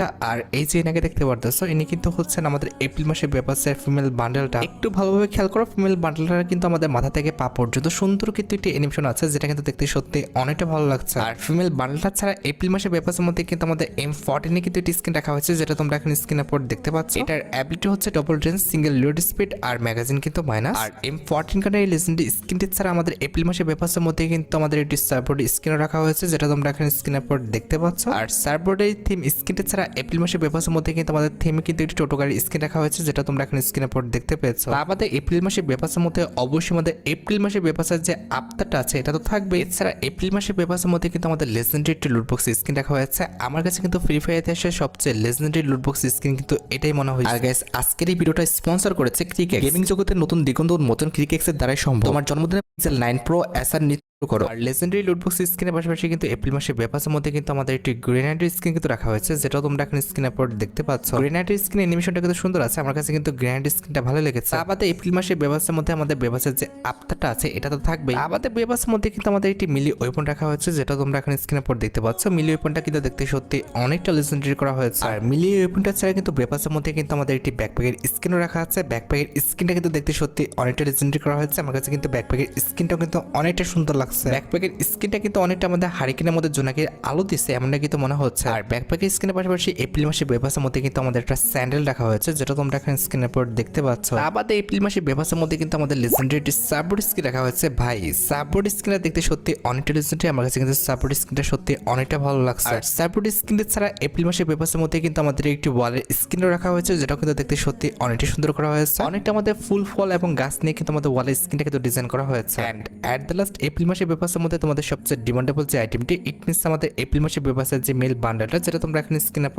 বান্ডেলটা। আর এই যে এনাকে দেখতে পারতেছো, ইনি কিন্তু হচ্ছেন আমাদের এপ্রিল মাসে বেপাসের ফিমেল বান্ডেলটা। একটু ভালোভাবে খেয়াল করো, ফিমেল বান্ডেলটা কিন্তু আমাদের মাথা থেকে পা পর্যন্ত সুন্দর কিন্তু একটি অ্যানিমেশন আছে, যেটা কিন্তু দেখতে সত্যি অনেকটা ভালো লাগছে। আর ফিমেল বান্ডেলটা ছাড়া এপ্রিল মাসে বেপাসের মধ্যে কিন্তু আমাদের M14 কিন্তু একটি স্কিন রাখা হয়েছে, যেটা তোমরা এখন স্ক্রিনের পর দেখতে পাচ্ছ। এটার অ্যাবিলিটি হচ্ছে double range, single load speed আর ম্যাগাজিন কিন্তু মাইনাস। আর M14 কার্ডের এই লেজেন্ডারি স্কিনটি ছাড়া আমাদের এপ্রিল মাসে বেপাসের মধ্যে কিন্তু আমাদের একটি সার্ভবোর্ড স্কিন রাখা হয়েছে, যেটা তোমরা এখন স্ক্রিনের পর দেখতে পাচ্ছ। আর সার্ভবোর্ডের থিম স্কিনটি ছাড়া এপ্রিল মাসে বেপাসের মধ্যে কিন্তু আমাদের থিমে কিন্তু একটি টোটো গাড়ির স্কিন রাখা হয়েছে, যেটা তোমরা এখন স্ক্রিনের পর দেখতে পেয়েছো। আমাদের এপ্রিল মাসে বেপাসের মধ্যে অবশ্যই আমাদের এপ্রিল মাসে বেপাসের যে আফতারটা আছে এটা তো থাকবে। এছাড়া এপ্রিল মাসে বেপাসের মধ্যে কিন্তু আমাদের লেজেন্ডারি একটি লুটবক্স স্কিন রাখা হয়েছে। আমার কাছে কিন্তু ফ্রি ফায়ার ইতিহাসের সবচেয়ে লেজেন্ডারি লুটবক্স স্কিন কিন্তু এটাই মনে হয়। আর গাইস, আজকের এই ভিডিওটা স্পন্সর করেছে ক্রিকেট। গেমিং জগতের নতুন দিগন্ত উন্মোচন ক্রিকেক্সের দ্বারাই সম্ভব। তোমার জন্মদিনে পিক্সেল 9 প্রো এসআর করো। আর লেজেন্ডারি লুটবক্স স্কিনের পাশাপাশি কিন্তু এপ্রিল মাসে বেপাসের মধ্যে কিন্তু আমাদের একটি গ্রেনাইডের স্কিন কিন্তু রাখা হয়েছে, যেটা তোমরা এখন স্ক্রিনের পর দেখতে পাচ্ছ। গ্রেনাইডের স্কিন অ্যানিমেশনটা কিন্তু সুন্দর আছে, আমার কাছে কিন্তু গ্রেনাইডের স্কিনটা ভালো লেগেছে। আমাদের এপ্রিল মাসে বেপাসের মধ্যে আমাদের বেপাসের যে আফতারটা আছে এটা তো থাকবে। আমাদের বেপাসের মধ্যে কিন্তু আমাদের একটি মিলি ওয়েপন রাখা হয়েছে, যেটা তোমরা এখন স্ক্রিনের পর দেখতে পাচ্ছ। মিলি ওয়েপনটা কিন্তু দেখতে সত্যি অনেকটা লেজেন্ডারি করা হয়েছে। আর মিলি ওয়েপনটা ছাড়া কিন্তু বেপাসের মধ্যে কিন্তু আমাদের একটি ব্যাকপ্যাকের স্কিনও রাখা আছে। ব্যাকপ্যাকের স্কিনটা কিন্তু দেখতে সত্যি অনেকটা লেজেন্ডারি করা হয়েছে। আমার কাছে কিন্তু ব্যাকপ্যাকের স্কিনটাও কিন্তু অনেকটা সুন্দর লাগছে। ব্যাকপ্যাকের স্কিনটা কিন্তু অনেকটা আমাদের হারিকেনের মধ্যে জোনাকে আলো দিচ্ছে এমনটা কিন্তু মনে হচ্ছে। আর ব্যাকপ্যাকের স্কিনের পাশাপাশি এপ্রিল মাসে বেপাসের মধ্যে কিন্তু আমাদের একটা স্যান্ডেল রাখা হয়েছে, যেটা তোমরা এখন স্ক্রিনের পর দেখতে পাচ্ছ। আমাদের এপ্রিল মাসে বেপাসের মধ্যে কিন্তু আমাদের লেজেন্ডারি একটি সাববোর্ড স্কিন রাখা হয়েছে। ভাই, সাববোর্ড স্কিনটা দেখতে সত্যি অনেকটা লেজেন্ডারি। আমার কাছে কিন্তু সাববোর্ড স্কিনটা সত্যি অনেকটা ভালো লাগছে। আর সাববোর্ড স্কিনটা ছাড়া এপ্রিল মাসে বেপাসের মধ্যে কিন্তু আমাদের একটি ওয়ালের স্কিনও রাখা হয়েছে, যেটা কিন্তু দেখতে সত্যি অনেকটা সুন্দর করা হয়েছে। অনেকটা আমাদের ফুল ফল এবং গাছ নিয়ে কিন্তু আমাদের ওয়ালের স্কিনটা কিন্তু ডিজাইন করা হয়েছে। And at the last April মাসে বেপাসের মধ্যে তোমাদের সবচেয়ে ডিমান্ডেবল যে আইটেমটি, ইট মিনস আমাদের এপ্রিল মাসে বেপাসের যে মেল বান্ডেলটা, যেটা তোমরা এখন স্ক্রিনে